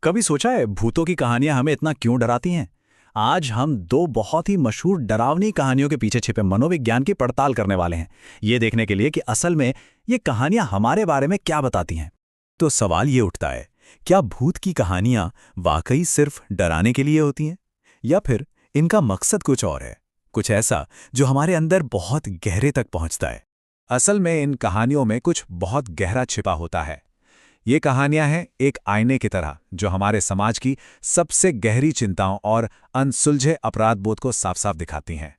कभी सोचा है भूतों की कहानियां हमें इतना क्यों डराती हैं? आज हम दो बहुत ही मशहूर डरावनी कहानियों के पीछे छिपे मनोविज्ञान की पड़ताल करने वाले हैं, ये देखने के लिए कि असल में ये कहानियां हमारे बारे में क्या बताती हैं। तो सवाल ये उठता है, क्या भूत की कहानियां वाकई सिर्फ डराने के लिए होती हैं? या फिर इनका मकसद कुछ और है, कुछ ऐसा जो हमारे अंदर बहुत गहरे तक पहुंचता है? असल में इन कहानियों में कुछ बहुत गहरा छिपा होता है। ये कहानियां हैं एक आईने की तरह जो हमारे समाज की सबसे गहरी चिंताओं और अनसुलझे अपराध बोध को साफ साफ दिखाती हैं।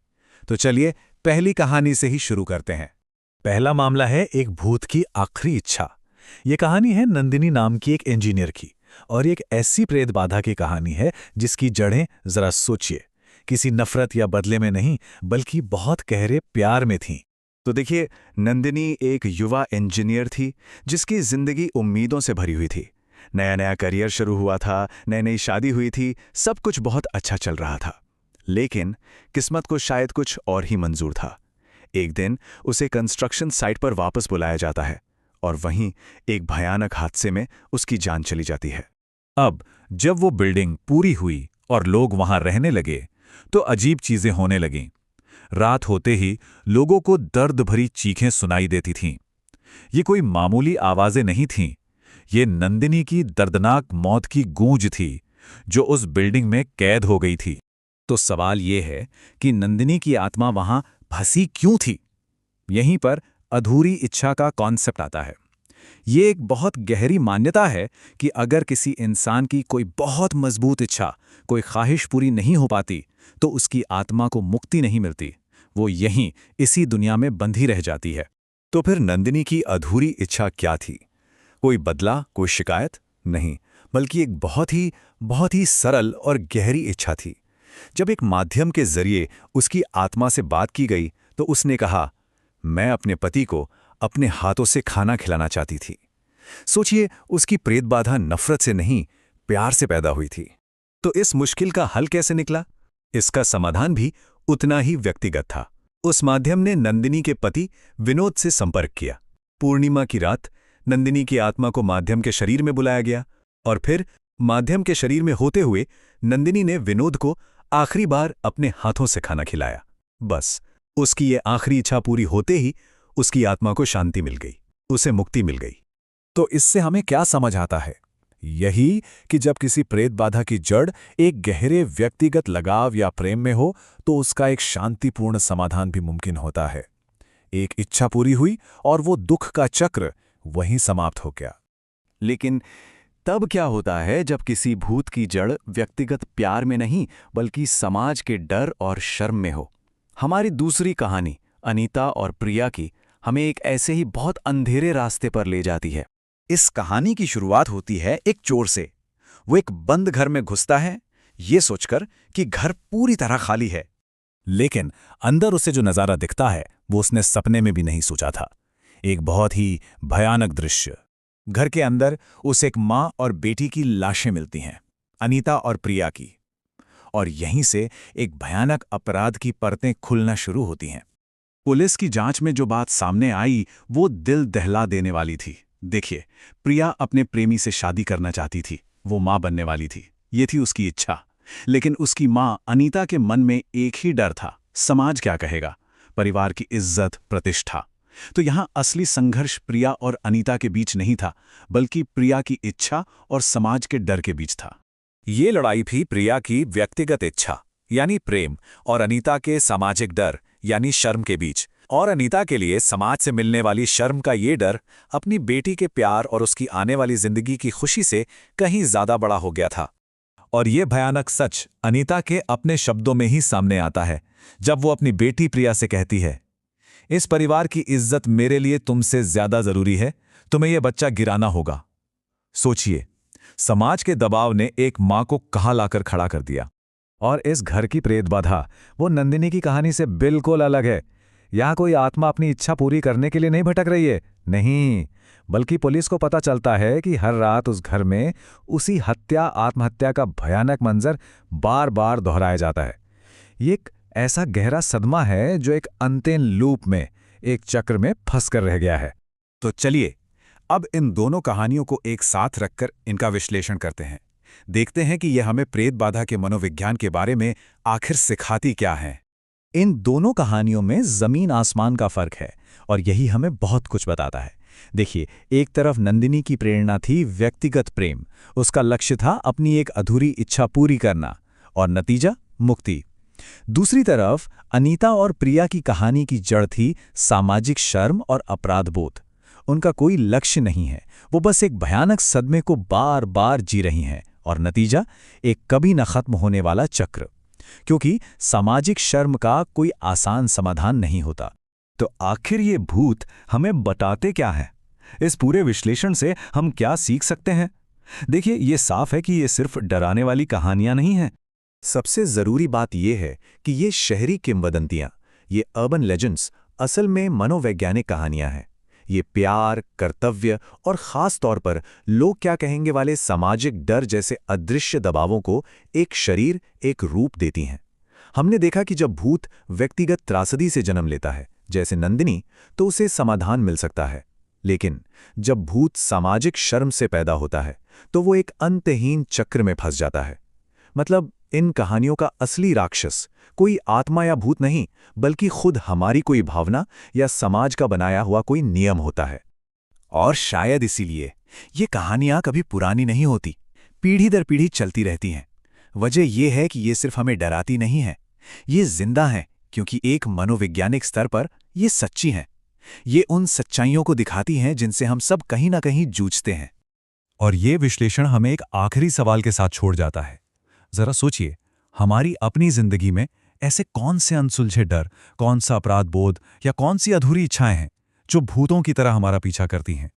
तो चलिए पहली कहानी से ही शुरू करते हैं। पहला मामला है एक भूत की आखिरी इच्छा। ये कहानी है नंदिनी नाम की एक इंजीनियर की, और एक ऐसी प्रेत बाधा की कहानी है जिसकी जड़ें जरा सोचिए, किसी नफरत या बदले में नहीं बल्कि बहुत गहरे प्यार में थीं। तो देखिए, नंदिनी एक युवा इंजीनियर थी जिसकी जिंदगी उम्मीदों से भरी हुई थी। नया नया करियर शुरू हुआ था, नई नई शादी हुई थी, सब कुछ बहुत अच्छा चल रहा था। लेकिन किस्मत को शायद कुछ और ही मंजूर था। एक दिन उसे कंस्ट्रक्शन साइट पर वापस बुलाया जाता है और वहीं एक भयानक हादसे में उसकी जान चली जाती है। अब जब वो बिल्डिंग पूरी हुई और लोग वहां रहने लगे तो अजीब चीजें होने लगीं। रात होते ही लोगों को दर्द भरी चीखें सुनाई देती थीं। ये कोई मामूली आवाजें नहीं थीं, ये नंदिनी की दर्दनाक मौत की गूंज थी जो उस बिल्डिंग में कैद हो गई थी। तो सवाल ये है कि नंदिनी की आत्मा वहां फंसी क्यों थी? यहीं पर अधूरी इच्छा का कॉन्सेप्ट आता है। ये एक बहुत गहरी मान्यता है कि अगर किसी इंसान की कोई बहुत मजबूत इच्छा, कोई ख्वाहिश पूरी नहीं हो पाती तो उसकी आत्मा को मुक्ति नहीं मिलती, वो यहीं इसी दुनिया में बंधी रह जाती है। तो फिर नंदिनी की अधूरी इच्छा क्या थी? कोई बदला, कोई शिकायत नहीं, बल्कि एक बहुत ही सरल और गहरी इच्छा थी। जब एक माध्यम के जरिए उसकी आत्मा से बात की गई तो उसने कहा, मैं अपने पति को अपने हाथों से खाना खिलाना चाहती थी। सोचिए, उसकी प्रेत बाधा नफरत से नहीं, प्यार से पैदा हुई थी। तो इस मुश्किल का हल कैसे निकला? इसका समाधान भी उतना ही व्यक्तिगत था। उस माध्यम ने नंदिनी के पति विनोद से संपर्क किया। पूर्णिमा की रात नंदिनी की आत्मा को माध्यम के शरीर में बुलाया गया और फिर माध्यम के शरीर में होते हुए नंदिनी ने विनोद को आखिरी बार अपने हाथों से खाना खिलाया। बस उसकी ये आखिरी इच्छा पूरी होते ही उसकी आत्मा को शांति मिल गई, उसे मुक्ति मिल गई। तो इससे हमें क्या समझ आता है? यही कि जब किसी प्रेत बाधा की जड़ एक गहरे व्यक्तिगत लगाव या प्रेम में हो तो उसका एक शांतिपूर्ण समाधान भी मुमकिन होता है। एक इच्छा पूरी हुई और वो दुख का चक्र वहीं समाप्त हो गया। लेकिन तब क्या होता है जब किसी भूत की जड़ व्यक्तिगत प्यार में नहीं बल्कि समाज के डर और शर्म में हो? हमारी दूसरी कहानी अनीता और प्रिया की हमें एक ऐसे ही बहुत अंधेरे रास्ते पर ले जाती है। इस कहानी की शुरुआत होती है एक चोर से। वो एक बंद घर में घुसता है, ये सोचकर कि घर पूरी तरह खाली है। लेकिन अंदर उसे जो नज़ारा दिखता है वो उसने सपने में भी नहीं सोचा था। एक बहुत ही भयानक दृश्य। घर के अंदर उसे एक माँ और बेटी की लाशें मिलती हैं, अनीता और प्रिया की। और यहीं से एक भयानक अपराध की परतें खुलना शुरू होती हैं। पुलिस की जांच में जो बात सामने आई वो दिल दहला देने वाली थी। देखिए, प्रिया अपने प्रेमी से शादी करना चाहती थी, वो मां बनने वाली थी, ये थी उसकी इच्छा। लेकिन उसकी मां अनीता के मन में एक ही डर था, समाज क्या कहेगा, परिवार की इज्जत, प्रतिष्ठा। तो यहां असली संघर्ष प्रिया और अनीता के बीच नहीं था, बल्कि प्रिया की इच्छा और समाज के डर के बीच था। ये लड़ाई थी प्रिया की व्यक्तिगत इच्छा यानी प्रेम और अनीता के सामाजिक डर यानी शर्म के बीच। और अनीता के लिए समाज से मिलने वाली शर्म का ये डर अपनी बेटी के प्यार और उसकी आने वाली जिंदगी की खुशी से कहीं ज्यादा बड़ा हो गया था। और ये भयानक सच अनीता के अपने शब्दों में ही सामने आता है जब वो अपनी बेटी प्रिया से कहती है, इस परिवार की इज्जत मेरे लिए तुमसे ज्यादा जरूरी है, तुम्हें यह बच्चा गिराना होगा। सोचिए, समाज के दबाव ने एक मां को कहां लाकर खड़ा कर दिया। और इस घर की प्रेत बाधा वो नंदिनी की कहानी से बिल्कुल अलग है। यहां कोई आत्मा अपनी इच्छा पूरी करने के लिए नहीं भटक रही है, नहीं, बल्कि पुलिस को पता चलता है कि हर रात उस घर में उसी हत्या आत्महत्या का भयानक मंजर बार बार दोहराया जाता है। ये एक ऐसा गहरा सदमा है जो एक अनंत लूप में, एक चक्र में फंस कर रह गया है। तो चलिए अब इन दोनों कहानियों को एक साथ रखकर इनका विश्लेषण करते हैं। देखते हैं कि यह हमें प्रेत बाधा के मनोविज्ञान के बारे में आखिर सिखाती क्या है। इन दोनों कहानियों में जमीन आसमान का फर्क है और यही हमें बहुत कुछ बताता है। देखिए, एक तरफ नंदिनी की प्रेरणा थी व्यक्तिगत प्रेम, उसका लक्ष्य था अपनी एक अधूरी इच्छा पूरी करना और नतीजा मुक्ति। दूसरी तरफ अनीता और प्रिया की कहानी की जड़ थी सामाजिक शर्म और अपराधबोध। उनका कोई लक्ष्य नहीं है, वो बस एक भयानक सदमे को बार बार जी रही हैं और नतीजा एक कभी न खत्म होने वाला चक्र, क्योंकि सामाजिक शर्म का कोई आसान समाधान नहीं होता। तो आखिर ये भूत हमें बताते क्या है? इस पूरे विश्लेषण से हम क्या सीख सकते हैं? देखिए, ये साफ है कि ये सिर्फ डराने वाली कहानियां नहीं हैं। सबसे जरूरी बात यह है कि ये शहरी किंवदंतियां, ये अर्बन लेजेंड्स, असल में मनोवैज्ञानिक कहानियां हैं। ये प्यार, कर्तव्य और खास तौर पर लोग क्या कहेंगे वाले सामाजिक डर जैसे अदृश्य दबावों को एक शरीर, एक रूप देती हैं। हमने देखा कि जब भूत व्यक्तिगत त्रासदी से जन्म लेता है, जैसे नंदिनी, तो उसे समाधान मिल सकता है। लेकिन जब भूत सामाजिक शर्म से पैदा होता है, तो वो एक अंतहीन चक्र में फंस जाता है। मतलब इन कहानियों का असली राक्षस कोई आत्मा या भूत नहीं, बल्कि खुद हमारी कोई भावना या समाज का बनाया हुआ कोई नियम होता है। और शायद इसीलिए ये कहानियां कभी पुरानी नहीं होती, पीढ़ी दर पीढ़ी चलती रहती हैं। वजह यह है कि ये सिर्फ हमें डराती नहीं है, ये जिंदा हैं, क्योंकि एक मनोवैज्ञानिक स्तर पर ये सच्ची हैं। ये उन सच्चाइयों को दिखाती हैं जिनसे हम सब कहीं ना कहीं जूझते हैं। और ये विश्लेषण हमें एक आखिरी सवाल के साथ छोड़ जाता है। जरा सोचिए, हमारी अपनी जिंदगी में ऐसे कौन से अनसुलझे डर, कौन सा अपराध बोध या कौन सी अधूरी इच्छाएं हैं जो भूतों की तरह हमारा पीछा करती हैं?